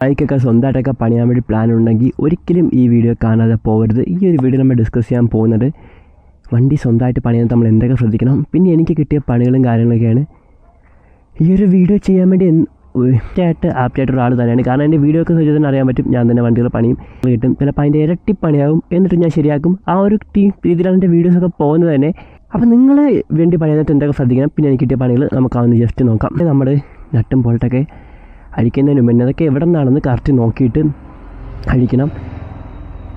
ബൈക്കൊക്കെ സ്വന്തമായിട്ടൊക്കെ പണിയാൻ വേണ്ടി പ്ലാൻ ഉണ്ടെങ്കിൽ ഒരിക്കലും ഈ വീഡിയോ കാണാതെ പോകരുത്. ഈ ഒരു വീഡിയോ നമ്മൾ ഡിസ്കസ് ചെയ്യാൻ പോകുന്നത് വണ്ടി സ്വന്തമായിട്ട് പണിയാൻ നമ്മൾ എന്തൊക്കെ ശ്രദ്ധിക്കണം, പിന്നെ എനിക്ക് കിട്ടിയ പണികളും കാര്യങ്ങളൊക്കെയാണ്. ഈ ഒരു വീഡിയോ ചെയ്യാൻ വേണ്ടി ആപ്റ്റായിട്ട് ഒരാൾ തന്നെയാണ്. കാരണം എൻ്റെ വീഡിയോ ഒക്കെ ചോദിച്ചാൽ തന്നെ അറിയാൻ പറ്റും ഞാൻ തന്നെ വണ്ടികൾ പണിയും കിട്ടും, ചിലപ്പോൾ അതിൻ്റെ ഇരട്ടി പണിയാകും, എന്നിട്ട് ഞാൻ ശരിയാക്കും. ആ ഒരു രീതിയിലാണ് എൻ്റെ വീഡിയോസൊക്കെ പോകുന്നത് തന്നെ. അപ്പോൾ നിങ്ങൾ വേണ്ടി പണിയാനായിട്ട് എന്തൊക്കെ ശ്രദ്ധിക്കണം, പിന്നെ എനിക്ക് കിട്ടിയ പണികൾ നമുക്കാവുന്ന ജസ്റ്റ് നോക്കാം. നമ്മൾ നട്ടും ബോൾട്ടൊക്കെ അഴിക്കുന്നതിന് മുന്നേ അതൊക്കെ എവിടെ നിന്നാണെന്ന് കറക്റ്റ് നോക്കിയിട്ട് അഴിക്കണം.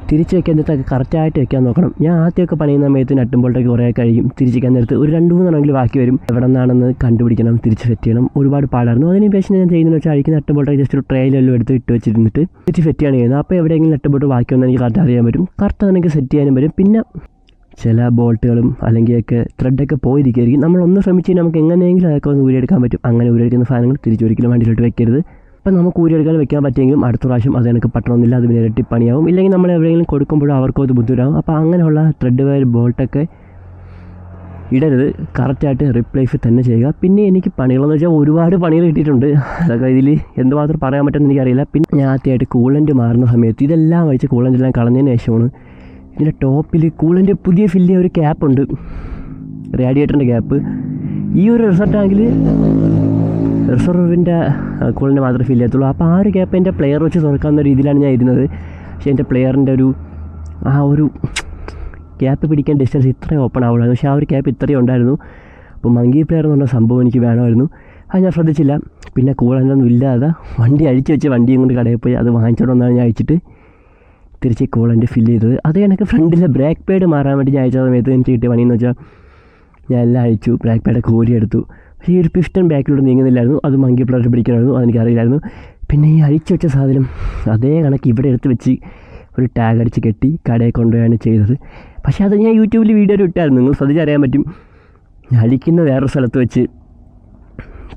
തിരിച്ച് വയ്ക്കാൻ നേരത്തൊക്കെ കറക്റ്റായിട്ട് വെക്കാൻ നോക്കണം. ഞാൻ ആദ്യമൊക്കെ പണിയുന്ന സമയത്ത് നട്ടും ബോൾട്ടൊക്കെ കുറേ കഴിയും. തിരിച്ച് വയ്ക്കാൻ നേരത്ത് ഒരു 2-3 ബാക്കി വരും. എവിടെ നിന്നാണെന്ന് കണ്ടുപിടിക്കണം, തിരിച്ച് സെറ്റ് ചെയ്യണം. ഒരുപാട് പാടായിരുന്നു. അതിന് ശേഷം ഞാൻ ചെയ്യുന്നതെന്ന് വെച്ചാൽ അഴിക്കുന്ന നട്ടും ബോൾട്ടൊക്കെ ജസ്റ്റ് ഒരു ട്രെയിലെല്ലാം എടുത്ത് ഇട്ട് വെച്ചിരുന്നിട്ട് തിരിച്ച് സെറ്റ് ചെയ്യാണ് ചെയ്യുന്നത്. അപ്പോൾ എവിടെയെങ്കിലും നട്ടും ബോൾട്ട് ബാക്കി വന്നാൽ എനിക്ക് കറക്റ്റ് അറിയാൻ പറ്റും. കറക്റ്റ് അതെനിക്ക് സെറ്റ് ചെയ്യാനും വരും. പിന്നെ ചില ബോൾട്ടുകളും അല്ലെങ്കിൽ ഒക്കെ ത്രെഡൊക്കെ പോയിരിക്കുകയായിരിക്കും. നമ്മളൊന്ന് ശ്രമിച്ച് നമുക്ക് എങ്ങനെയെങ്കിലും അതൊക്കെ ഒന്ന് ഊരിയെടുക്കാൻ പറ്റും. അങ്ങനെ ഊരിയെടുക്കുന്ന സാധനങ്ങൾ തിരിച്ചൊരിക്കലും വണ്ടിയിലോട്ട് വെക്കരുത്. അപ്പം നമുക്ക് ഊരിയെടുക്കാൻ വെക്കാൻ പറ്റുമെങ്കിലും അടുത്ത പ്രാവശ്യം അത് എനിക്ക് പറ്റണമെന്നില്ല, അത് പിന്നെ ഇരട്ടി പണിയാവും. ഇല്ലെങ്കിൽ നമ്മൾ എവിടെയെങ്കിലും കൊടുക്കുമ്പോഴും അവർക്കും അത് ബുദ്ധിമുട്ടാവും. അപ്പോൾ അങ്ങനെയുള്ള ത്രെഡ് വയർ ബോൾട്ടൊക്കെ ഇടരുത്. കറക്റ്റായിട്ട് റിപ്ലേസ് തന്നെ ചെയ്യുക. പിന്നെ എനിക്ക് പണികളെന്ന് വെച്ചാൽ ഒരുപാട് പണികൾ കിട്ടിയിട്ടുണ്ട്. അതൊക്കെ ഇതിൽ എന്തുമാത്രം പറയാൻ പറ്റുമെന്ന് എനിക്കറിയില്ല. പിന്നെ ഞാൻ ആദ്യമായിട്ട് കൂളൻ്റ് മാറുന്ന സമയത്ത് ഇതെല്ലാം വെച്ച് കൂളൻ്റെല്ലാം കളഞ്ഞതിന് ശേഷമാണ് ഇതിൻ്റെ ടോപ്പിൽ കൂളൻ്റ് പുതിയ ഫില്ല് ചെയ്ത ഒരു ക്യാപ്പുണ്ട്, റേഡിയേറ്ററിൻ്റെ ക്യാപ്പ്. ഈ ഒരു റിസർവിൻ്റെ കൂളൻ്റ് മാത്രമേ ഫില്ല് ചെയ്യത്തുള്ളൂ. അപ്പോൾ ആ ഒരു ക്യാപ്പ് എൻ്റെ പ്ലെയർ വെച്ച് തുറക്കാവുന്ന രീതിയിലാണ് ഞാൻ ഇരുന്നത്. പക്ഷേ എൻ്റെ പ്ലെയറിൻ്റെ ഒരു ക്യാപ്പ് പിടിക്കാൻ ഡിസ്റ്റൻസ് ഇത്രയും ഓപ്പൺ ആവുള്ളായിരുന്നു. പക്ഷേ ആ ഒരു ക്യാപ്പ് ഇത്രയും ഉണ്ടായിരുന്നു. അപ്പോൾ മങ്കി പ്ലെയർ എന്ന് പറഞ്ഞ സംഭവം എനിക്ക് വേണമായിരുന്നു. അത് ഞാൻ ശ്രദ്ധിച്ചില്ല. പിന്നെ കൂളൻ്റൊന്നും ഇല്ലാതെ വണ്ടി അഴിച്ച് വെച്ച് വണ്ടിയും കൊണ്ട് കടയിൽ പോയി അത് വാങ്ങിച്ചോണ്ടെന്നാണ് ഞാൻ അയച്ചിട്ട് തിരിച്ച് കൂളൻ്റ് ഫില്ല് ചെയ്തത്. അത് എനിക്ക് ഫ്രണ്ടിലെ ബ്രേക്ക് പാഡ് മാറാൻ വേണ്ടി ഞാൻ അയച്ച സമയത്ത് എനിക്ക് കിട്ടിയ പണിയെന്ന് വെച്ചാൽ ഞാൻ എല്ലാം അഴിച്ചു, ബ്രേക്ക് പാഡൊക്കെ കോരിയെടുത്തു. പക്ഷേ ഈ ഒരു പിസ്റ്റൺ ബാക്കിലോട്ട് നീങ്ങുന്നില്ലായിരുന്നു. അത് മങ്കി പ്ലെയർ പിടിക്കണമായിരുന്നു, അതെനിക്കറിയില്ലായിരുന്നു. പിന്നെ ഈ അഴിച്ചു വെച്ച സാധനം അതേ കണക്ക് ഇവിടെ എടുത്ത് വെച്ച് ഒരു ടാഗ് അടിച്ച് കെട്ടി കടയിൽ കൊണ്ടുപോയാണ് ചെയ്തത്. പക്ഷേ അത് ഞാൻ യൂട്യൂബിൽ വീഡിയോ ഇട്ടായിരുന്നു, നിങ്ങൾ ശ്രദ്ധിച്ചറിയാൻ പറ്റും. അഴിക്കുന്ന വേറൊരു സ്ഥലത്ത് വെച്ച്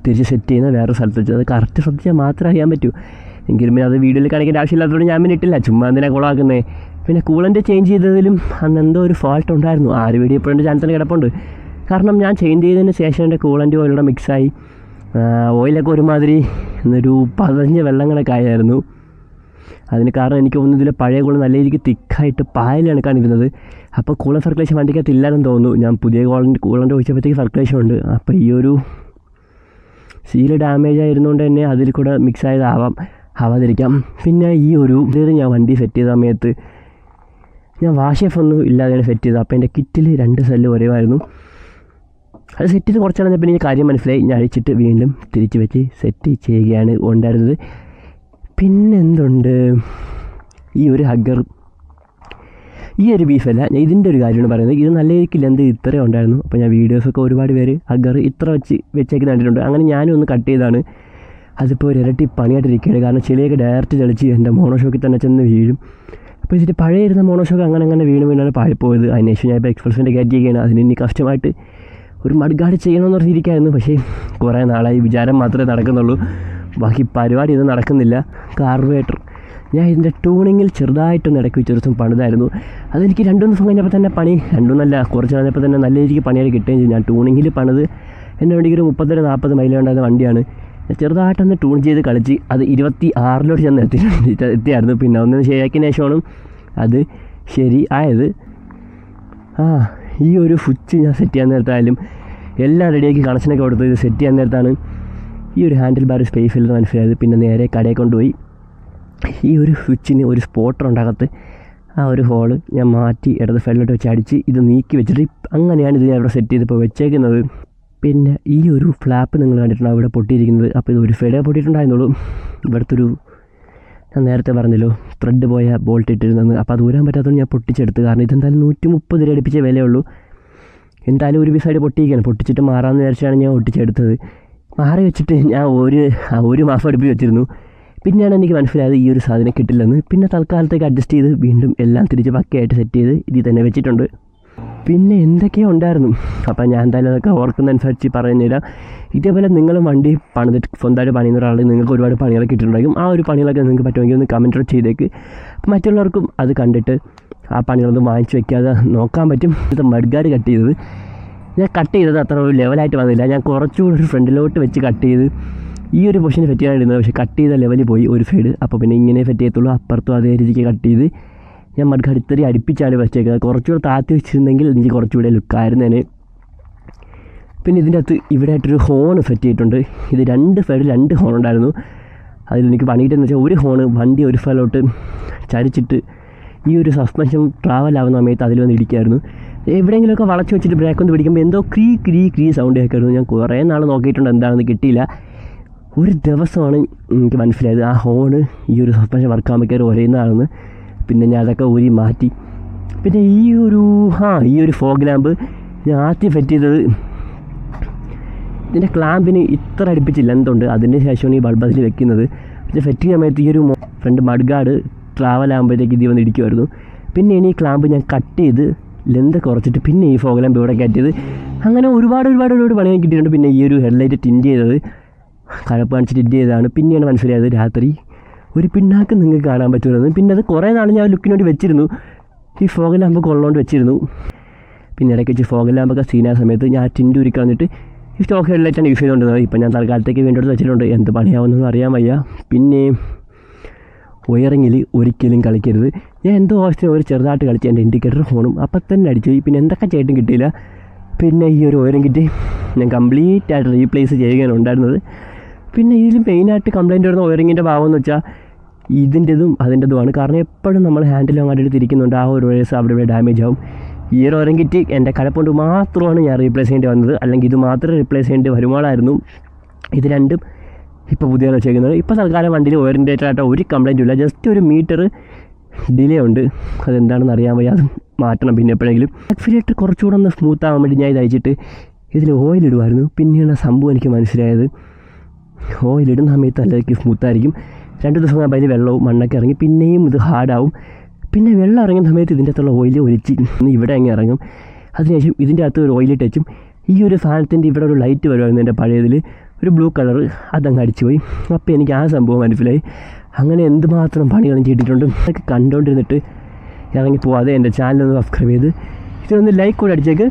തിരിച്ച് സെറ്റ് ചെയ്യുന്ന വേറൊരു സ്ഥലത്ത് വെച്ച് അത് കറക്റ്റ് ശ്രദ്ധിച്ചാൽ മാത്രമേ അറിയാൻ പറ്റൂ. എങ്കിലും പിന്നെ അത് വീഡിയോയിൽ കാണിക്കേണ്ട ആവശ്യമില്ലാത്തതുകൊണ്ട് ഞാൻ പിന്നെ ഇട്ടില്ല, ചുമ്മാ എന്തിനാണ് കുളമാക്കുന്നത്. പിന്നെ കൂളൻ്റ് ചേഞ്ച് ചെയ്തതിലും അന്ന് എന്തോ ഒരു ഫാൾട്ട് ഉണ്ടായിരുന്നു. ആ ഒരു വീഡിയോ ഇപ്പോൾ എൻ്റെ ചാനൽ കിടപ്പുണ്ട്. കാരണം ഞാൻ ചേഞ്ച് ചെയ്തതിന് ശേഷം എൻ്റെ കൂളൻ്റ് ഓയിലൂടെ മിക്സായി ഓയിലൊക്കെ ഒരുമാതിരി ഒരു പതഞ്ഞ വെള്ളങ്ങളൊക്കെ ആയിരുന്നു. അതിന് കാരണം എനിക്ക് തോന്നുന്നു ഇതിലെ പഴയ കൂള് നല്ല രീതിക്ക് തിക്കായിട്ട് പായലാണ് കാണിക്കുന്നത്. അപ്പോൾ കൂളൻ സർക്കുലേഷൻ വണ്ടിക്കകത്ത് ഇല്ലാതെന്ന് തോന്നുന്നു. ഞാൻ പുതിയ കൂളൻ്റ് ഒഴിച്ചപ്പോഴത്തേക്ക് സർക്കുലേഷൻ ഉണ്ട്. അപ്പോൾ ഈ ഒരു സീല് ഡാമേജ് ആയിരുന്നുകൊണ്ട് തന്നെ അതിൽ കൂടെ മിക്സ് ആവാതിരിക്കാം. പിന്നെ ഈ ഒരു ഇത് ഞാൻ വണ്ടി സെറ്റ് ചെയ്ത സമയത്ത് ഞാൻ വാഷേഫൊന്നും ഇല്ലാതെയാണ് സെറ്റ് ചെയ്തത്. അപ്പോൾ എൻ്റെ കിറ്റിൽ 2 സെല്ല് ഒരേമായിരുന്നു. അത് സെറ്റ് ചെയ്ത് കുറച്ച് കഴിഞ്ഞപ്പോൾ എനിക്ക് കാര്യം മനസ്സിലായി. ഞാൻ അഴിച്ചിട്ട് വീണ്ടും തിരിച്ച് വെച്ച് സെറ്റ് ചെയ്യുകയാണ് ഉണ്ടായിരുന്നത്. പിന്നെന്തുണ്ട്, ഈ ഒരു ഹഗ്ഗർ, ഈ ഒരു ബീഫല്ല, ഞാൻ ഇതിൻ്റെ ഒരു കാര്യമാണ് പറയുന്നത്. ഇത് നല്ല രീതിക്ക് ലെന്ത് ഇത്രയും ഉണ്ടായിരുന്നു. അപ്പോൾ ഞാൻ വീഡിയോസൊക്കെ ഒരുപാട് പേര് ഹഗ്ഗർ ഇത്ര വെച്ചേക്ക് കണ്ടിട്ടുണ്ട്. അങ്ങനെ ഞാനും ഒന്ന് കട്ട് ചെയ്താണ്. അതിപ്പോൾ ഒരു ഇരട്ടി പണിയായിട്ടിരിക്കുകയാണ്. കാരണം ചെളിയൊക്കെ ഡയറക്റ്റ് തെളിച്ച് എൻ്റെ മോണോഷോക്കിൽ തന്നെ ചെന്ന് വീഴും. അപ്പോൾ ഇതിൻ്റെ പഴയ ഇരുന്ന മോണോഷോക്ക് അങ്ങനെ വീണാണ് പാഴിപ്പോയത്. അതിനുശേഷം ഞാൻ ഇപ്പോൾ എക്സ്പ്രസിൻ്റെ കയറ്റിയൊക്കെയാണ്. അതിന് ഇനി കഷ്ടമായിട്ട് ഒരു മഡ്ഗാർഡ് ചെയ്യണമെന്ന് പറഞ്ഞിരിക്കുകയായിരുന്നു. പക്ഷേ കുറേ നാളായി വിചാരം മാത്രമേ നടക്കുന്നുള്ളൂ, ബാക്കി പരിപാടി ഒന്നും നടക്കുന്നില്ല. കാർബറേറ്റർ ഞാൻ ഇതിൻ്റെ ട്യൂണിങ്ങിൽ ചെറുതായിട്ടൊന്ന് ഇടയ്ക്ക് വെച്ച് ദിവസം പണിതായിരുന്നു. അതെനിക്ക് 2 ദിവസം കഴിഞ്ഞപ്പോൾ തന്നെ പണി, 2 കുറച്ച് കഴിഞ്ഞപ്പോൾ തന്നെ നല്ല രീതിക്ക് പണിയായി കിട്ടുകയും ചെയ്തു. ഞാൻ ട്യൂണിങ്ങിൽ പണിത് എൻ്റെ വണ്ടിക്ക് ഒരു 30-40 മൈൽ ഉണ്ടായിരുന്ന വണ്ടിയാണ്. ചെറുതായിട്ടൊന്ന് ട്യൂൺ ചെയ്ത് കളിച്ച് അത് 26 ചെന്ന് എത്തിയായിരുന്നു. പിന്നെ ഒന്നിന് ശരിയാക്കിയതിന് ശേഷമാണ് അത് ശരി ആയത്. ഈ ഒരു സ്വിച്ച് ഞാൻ സെറ്റ് ചെയ്യാൻ നേരത്തായാലും എല്ലാം റെഡിയാക്കി കണക്ഷനൊക്കെ കൊടുത്ത് ഇത് സെറ്റ് ചെയ്യാൻ നേരത്താണ് ഈ ഒരു ഹാൻഡിൽ ബാർ സ്പേസ് ഇല്ലെന്ന് മനസ്സിലായത്. പിന്നെ നേരെ കടയിൽ കൊണ്ടുപോയി ഈ ഒരു സ്വിച്ചിന് ഒരു സ്പോട്ടർ ഉണ്ടാകത്ത് ആ ഒരു ഹോള് ഞാൻ മാറ്റി ഇടത് സൈഡിലോട്ട് വെച്ച് അടിച്ച് ഇത് നീക്കി വെച്ചിട്ട് അങ്ങനെയാണ് ഇത് ഞാൻ ഇവിടെ സെറ്റ് ചെയ്തിപ്പോൾ വെച്ചേക്കുന്നത്. പിന്നെ ഈ ഒരു ഫ്ലാപ്പ് നിങ്ങൾ കണ്ടിട്ടുണ്ടോ ഇവിടെ പൊട്ടിയിരിക്കുന്നത്. അപ്പോൾ ഇത് ഒരു സൈഡേ പൊട്ടിയിട്ടുണ്ടായിരുന്നുള്ളൂ. ഇവിടുത്തെ ഞാൻ നേരത്തെ പറഞ്ഞല്ലോ ത്രെഡ് പോയ ബോൾട്ട് ഇട്ടിരുന്നത്. അപ്പോൾ അത് ഊരാൻ പറ്റാത്തതുകൊണ്ട് ഞാൻ പൊട്ടിച്ചെടുത്ത്. കാരണം ഇതെന്തായാലും 130 രൂപ അടുപ്പിച്ച വിലയുള്ളൂ. എന്തായാലും ഒരു സൈഡ് പൊട്ടിയിരിക്കുകയാണ്. പൊട്ടിച്ചിട്ട് മാറാമെന്ന് വിചാരിച്ചാണ് ഞാൻ ഒട്ടിച്ചെടുത്തത്. മാറി വെച്ചിട്ട് ഞാൻ ഒരു മാസം അടുപ്പിച്ച് വെച്ചിരുന്നു. പിന്നെയാണ് എനിക്ക് മനസ്സിലായത് ഈ ഒരു സാധനം കിട്ടില്ലെന്ന്. പിന്നെ തൽക്കാലത്തേക്ക് അഡ്ജസ്റ്റ് ചെയ്ത് വീണ്ടും എല്ലാം തിരിച്ച് പക്കയായിട്ട് സെറ്റ് ചെയ്ത് ഇതിൽ തന്നെ വെച്ചിട്ടുണ്ട്. പിന്നെ എന്തൊക്കെയോ ഉണ്ടായിരുന്നു. അപ്പോൾ ഞാൻ എന്തായാലും അതൊക്കെ ഓർക്കുന്നതനുസരിച്ച് പറയുന്നില്ല. ഇതേപോലെ നിങ്ങളും വണ്ടി പണിതിട്ട് സ്വന്തമായിട്ട് പണിയുന്ന ഒരാൾ നിങ്ങൾക്ക് ഒരുപാട് പണികളൊക്കെ കിട്ടിയിട്ടുണ്ടായിരിക്കും. ആ ഒരു പണികളൊക്കെ നിങ്ങൾക്ക് പറ്റുമെങ്കിൽ ഒന്ന് കമൻറ്റ് ചെയ്തേക്ക്. മറ്റുള്ളവർക്കും അത് കണ്ടിട്ട് ആ പണികളൊന്നും വാങ്ങിച്ച് വയ്ക്കാതെ നോക്കാൻ പറ്റും. ഇത് മഡ്ഗാർഡ് കട്ട് ചെയ്തത് ഞാൻ കട്ട് ചെയ്തത് അത്ര ഒരു ലെവലായിട്ട് വന്നില്ല. ഞാൻ കുറച്ചുകൂടി ഒരു ഫ്രണ്ടിലോട്ട് വെച്ച് കട്ട് ചെയ്ത് ഈ ഒരു പൊസിഷന് ഫെറ്റ് ചെയ്യാനിരുന്നത്, പക്ഷേ കട്ട് ചെയ്ത ലെവലിൽ പോയി ഒരു സൈഡ്. അപ്പോൾ പിന്നെ ഇങ്ങനെ ഫെറ്റ് ചെയ്യത്തുള്ളൂ. അപ്പുറത്തും അതേ രീതിക്ക് കട്ട് ചെയ്ത് ഞാൻ മഡ്ഗാർഡ് ഇത്തിരി അടുപ്പിച്ചാണ് വെച്ചേക്കുന്നത്. കുറച്ചുകൂടെ താത്തി വെച്ചിരുന്നെങ്കിൽ എനിക്ക് കുറച്ചുകൂടെ ലുക്കായിരുന്നേനെ. പിന്നെ ഇതിൻ്റെ അകത്ത് ഇവിടെ ആയിട്ടൊരു ഹോൺ സെറ്റ് ചെയ്തിട്ടുണ്ട്. ഇത് 2 സൈഡിൽ 2 ഹോൺ ഉണ്ടായിരുന്നു. അതിലെനിക്ക് പണിയിട്ടെന്ന് വെച്ചാൽ ഒരു ഹോണ് വണ്ടി ഒരു സ്ഥലത്തോട്ട് ചരിച്ചിട്ട് ഈ ഒരു സസ്പെൻഷൻ ട്രാവൽ ആവുന്ന സമയത്ത് അതിൽ വന്ന് ഇടിക്കായിരുന്നു. എവിടെയെങ്കിലുമൊക്കെ വളച്ച് വെച്ചിട്ട് ബ്രേക്ക് ഒന്ന് പിടിക്കുമ്പോൾ എന്തോ ക്രീ സൗണ്ട് കേൾക്കായിരുന്നു. ഞാൻ കുറേ നാൾ നോക്കിയിട്ടുണ്ട്, എന്താണെന്ന് കിട്ടിയില്ല. ഒരു ദിവസമാണ് എനിക്ക് മനസ്സിലായത് ആ ഹോണ് ഈ ഒരു സസ്പെൻഷൻ വർക്കാൻ വയ്ക്കാറ് ഒരേന്നാണെന്ന്. പിന്നെ ഞാൻ അതൊക്കെ ഊരി മാറ്റി. പിന്നെ ഈ ഒരു ഫോഗ് ലാമ്പ് ഞാൻ ആദ്യം സെറ്റ് ചെയ്തത് ഇതിൻ്റെ ക്ലാമ്പിന് ഇത്ര അടുപ്പിച്ച് ലെന്തുണ്ട്. അതിന് ശേഷമാണ് ഈ ബൾബ് അതിൽ വെക്കുന്നത്. പിന്നെ സെറ്റ് ചെയ്യാൻ സമയത്ത് ഈ ഒരു ഫ്രണ്ട് മഡ്ഗാർഡ് ട്രാവൽ ആകുമ്പോഴത്തേക്ക് ഇത് വന്ന് ഇടിക്കുമായിരുന്നു. പിന്നെ ഈ ക്ലാമ്പ് ഞാൻ കട്ട് ചെയ്ത് ലെന്ത് കുറച്ചിട്ട് പിന്നെ ഈ ഫോഗ് ലാമ്പ് ഇവിടെ കയറ്റിയത്. അങ്ങനെ ഒരുപാട് പണി കിട്ടിയിട്ടുണ്ട്. പിന്നെ ഈ ഒരു ഹെഡ്ലൈറ്റ് ടിൻറ്റ് ചെയ്തത് കഴപ്പ് കാണിച്ച് ടിൻറ്റ് ചെയ്തതാണ്. പിന്നെയാണ് മനസ്സിലായത് രാത്രി ഒരു പിന്നാക്ക് നിങ്ങൾക്ക് കാണാൻ പറ്റുമെന്ന്. പിന്നെ അത് കുറേ നാൾ ഞാൻ ലുക്കിന് വേണ്ടി വെച്ചിരുന്നു, ഈ ഫോഗ് ലാമ്പൊക്കെ ഉള്ളതുകൊണ്ട് വെച്ചിരുന്നു. പിന്നെ ഇടയ്ക്ക് വെച്ച് ഫോഗ് ലാമ്പൊക്കെ സീനായ സമയത്ത് ഞാൻ ടിൻറ്റ് ഉരുക്കി വന്നിട്ട് ഈ സ്റ്റോക്ക് ഹെഡ്ലൈറ്റാണ് യൂസ് ചെയ്തുകൊണ്ടിരുന്നത്. ഇപ്പം ഞാൻ തൽക്കാലത്തേക്ക് വേണ്ടി വെച്ചിട്ടുണ്ട്. എന്ത് പണിയാവുന്നൊന്നും അറിയാൻ വയ്യ. പിന്നെ വയറിങ്ങിൽ ഒരിക്കലും കളിക്കരുത്. ഞാൻ എന്തോ ആവശ്യത്തിന് ഒരു ചെറുതായിട്ട് കളിച്ച് എൻ്റെ ഇൻഡിക്കേറ്റർ ഫോണും അപ്പം തന്നെ അടിച്ചു പോയി. പിന്നെ എന്തൊക്കെ ചെയ്തിട്ടും കിട്ടിയില്ല. പിന്നെ ഈ ഒരു വയറിങ് കിറ്റ് ഞാൻ കംപ്ലീറ്റ് ആയിട്ട് റീപ്ലേസ് ചെയ്യുകയാണ് ഉണ്ടായിരുന്നത്. പിന്നെ ഇതിൽ മെയിനായിട്ട് കംപ്ലയിൻറ്റ് വരുന്ന വയറിങ്ങിൻ്റെ ഭാഗമെന്ന് വെച്ചാൽ ഇതിൻ്റെതും അതിൻ്റെതുമാണ്. കാരണം എപ്പോഴും നമ്മൾ ഹാൻഡിൽ അങ്ങോട്ട് തിരിക്കുന്നുണ്ട്, ആ ഒരു വയസ്സ് അവിടെ ഡാമേജ് ആവും. ഈ ഒരു വയറിങ് കിറ്റ് എൻ്റെ കടപ്പുകൊണ്ട് മാത്രമാണ് ഞാൻ റീപ്ലേസ് ചെയ്യേണ്ടി വന്നത്. അല്ലെങ്കിൽ ഇത് മാത്രമേ റീപ്ലേസ് ചെയ്യേണ്ടി വരുമാളായിരുന്നു. ഇത് രണ്ടും ഇപ്പോൾ പുതിയ വെച്ചേക്കുന്നത്. ഇപ്പോൾ തൽക്കാലം വണ്ടിയിൽ ഓറിയൻറ്റേറ്റഡ് ഒരു കംപ്ലയിൻറ്റും ഇല്ല. ജസ്റ്റ് ഒരു മീറ്റർ ഡിലേ ഉണ്ട്. അതെന്താണെന്ന് അറിയാൻ വയ്യ, അത് മാറ്റണം പിന്നെ എപ്പോഴെങ്കിലും. ആക്സിലേറ്റർ കുറച്ചുകൂടെ ഒന്ന് സ്മൂത്ത് ആവാൻ വേണ്ടി ഞാൻ ഇത് അയച്ചിട്ട് ഇതിൽ ഓയിലിടുമായിരുന്നു. പിന്നെയാണ് സംഭവം എനിക്ക് മനസ്സിലായത്. ഓയിലിടുന്ന സമയത്ത് നല്ലതൊക്കെ സ്മൂത്തായിരിക്കും. 2 ദിവസം കഴിയുമ്പോൾ അതിൽ വെള്ളവും മണ്ണൊക്കെ ഇറങ്ങി പിന്നെയും ഇത് ഹാർഡാവും. പിന്നെ വെള്ളം ഇറങ്ങുന്ന സമയത്ത് ഇതിൻ്റെ അകത്തുള്ള ഓയിൽ ഒലിച്ച് ഇവിടെ അങ്ങ് ഇറങ്ങും. അതിനുശേഷം ഇതിൻ്റെ അകത്ത് ഒരു ഓയിൽ ടച്ചും ഈ ഒരു സാധനത്തിൻ്റെ ഇവിടെ ഒരു ലൈറ്റ് വരുമായിരുന്നു എൻ്റെ പഴയതിൽ, ഒരു ബ്ലൂ കളർ, അതങ്ങ് അടിച്ചു പോയി. അപ്പോൾ എനിക്ക് ആ സംഭവം മനസ്സിലായി. അങ്ങനെ എന്തുമാത്രം പണികളും ചെയ്തിട്ടുണ്ട്. അതൊക്കെ കണ്ടുകൊണ്ടിരുന്നിട്ട് ഇറങ്ങി പോവാതെ എൻ്റെ ചാനലൊന്ന് സബ്സ്ക്രൈബ് ചെയ്ത് ഇതിനൊന്ന് ലൈക്ക് കൂടെ അടിച്ചേക്ക്.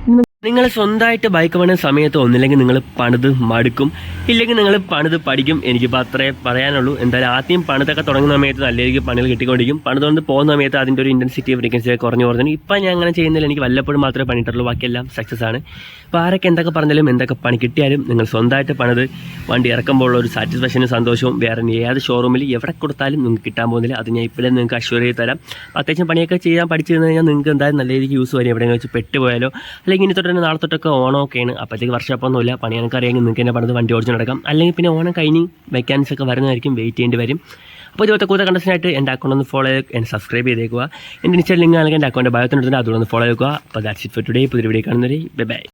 നിങ്ങൾ സ്വന്തമായിട്ട് ബൈക്ക് പണിയുന്ന സമയത്ത് ഒന്നില്ലെങ്കിൽ നിങ്ങൾ പണിത് മടുക്കും, ഇല്ലെങ്കിൽ നിങ്ങൾ പണിത് പഠിക്കും. എനിക്കിപ്പോൾ അത്രേ പറയാനുള്ളൂ. എന്തായാലും ആദ്യം പണിതൊക്കെ തുടങ്ങുന്ന സമയത്ത് നല്ല രീതിക്ക് പണികൾ കിട്ടിക്കൊണ്ടിരിക്കും. പണിതുകൊണ്ട് പോകുന്ന സമയത്ത് അതിൻ്റെ ഒരു ഇൻറ്റൻസിറ്റി ഫ്രീക്വൻസി കുറഞ്ഞു. ഇപ്പം ഞാൻ അങ്ങനെ ചെയ്യുന്നില്ല. എനിക്ക് വല്ലപ്പോഴും മാത്രമേ പണിയിട്ടുള്ളൂ, ബാക്കിയെല്ലാം സക്സസ് ആണ്. അപ്പോൾ ആരൊക്കെ എന്തൊക്കെ പറഞ്ഞാലും എന്തൊക്കെ പണി കിട്ടിയാലും നിങ്ങൾ സ്വന്തമായിട്ട് പണിത് വണ്ടി ഇറക്കുമ്പോൾ ഉള്ള ഒരു സാറ്റിസ്ഫാക്ഷനും സന്തോഷവും വേറെ ഏത് ഷോറൂമിൽ എവിടെ കൊടുത്താലും നിങ്ങൾക്ക് കിട്ടാൻ പോകുന്നില്ല. അത് ഞാൻ ഇപ്പോഴും നിങ്ങൾക്ക് അഷ്വർ ചെയ്ത് തരാം. അത്യാവശ്യം പണിയൊക്കെ ചെയ്യാൻ പഠിച്ചു തന്നു കഴിഞ്ഞാൽ നിങ്ങൾക്ക് എന്തായാലും നല്ല രീതിക്ക് യൂസ് വരും. എവിടെയെങ്കിലും വെച്ച് പെട്ടുപോയാലോ അല്ലെങ്കിൽ ഇനി തൊട്ട് നാളെ തൊട്ടൊക്കെ ഓണമൊക്കെയാണ്. അപ്പോഴത്തേക്ക് വർഷമൊന്നുമില്ല, പണി എനിക്ക് അറിയാമെങ്കിൽ നിങ്ങൾക്ക് തന്നെ പണിത് വണ്ടി ഓടിച്ച് നടക്കാം. അല്ലെങ്കിൽ പിന്നെ ഓണം കഴിഞ്ഞ് മെക്കാനിക്സ് ഒക്കെ വരുന്നതായിരിക്കും, വെയിറ്റ് ചെയ്യേണ്ടി വരും. അപ്പോൾ ഇതുപോലത്തെ കൂടുതൽ കണ്ടൻസിനായിട്ട് എൻ്റെ അക്കൗണ്ട് ഒന്ന് ഫോളോ ചെയ്ത് എന്നെ സബ്സ്ക്രൈബ് ചെയ്തേക്കുക. എൻ്റെ ഇൻസ്റ്റാ ലിങ്ക് ആണെങ്കിൽ എൻ്റെ അക്കൗണ്ട് ബയോത്തിനെടുത്തിട്ട് അതുകൊണ്ട് ഒന്ന് ഫോളോ ചെയ്യുക. അപ്പോൾ ദാറ്റ്സ് ഇറ്റ് ഫോർ ടുഡേ. പുതിയ വീഡിയോ കാണുന്നവരെ ബൈ ബൈ.